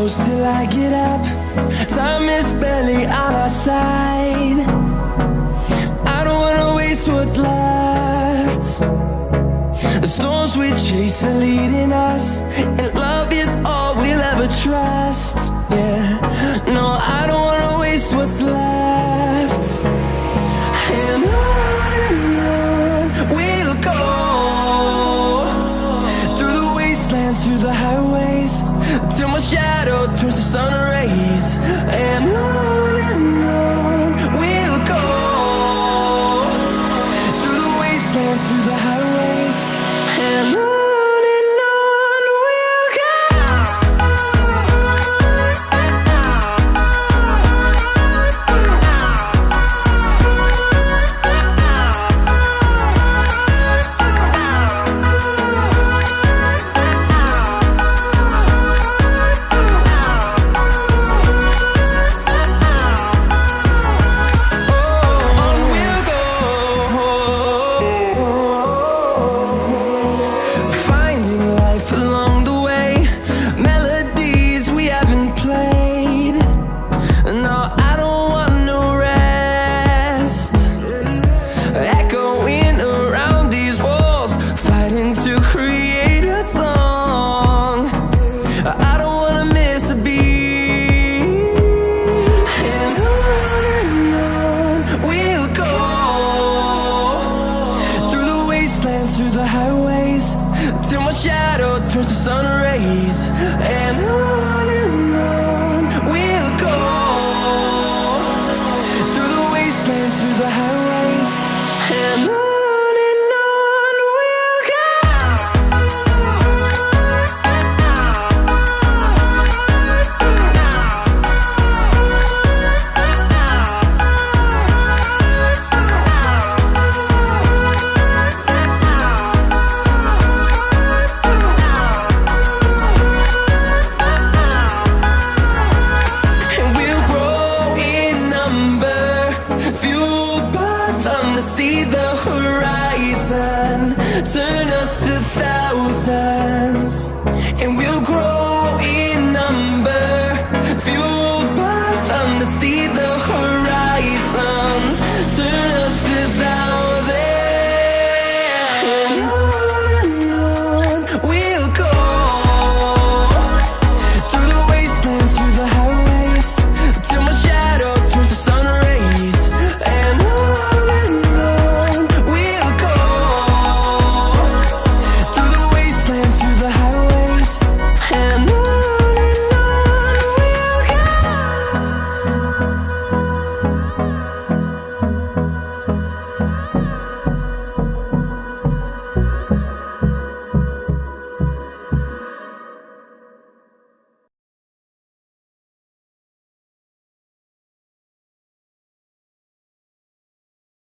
close till I get up. Time is barely on our side. I don't wanna waste what's left. The storms we chase are leading us, and love is all we'll ever trust. Yeah, no, I don't wanna waste what's left. And on we'll go, through the wastelands, through the highways, till my shadow turns to sun rays. And on we'll go, through the wastelands, through the highways, and on. Through the highways, till my shadow turns to sun rays. And on we'll go, through the wastelands, through the highways, and on. See the horizon, turn us to thousands.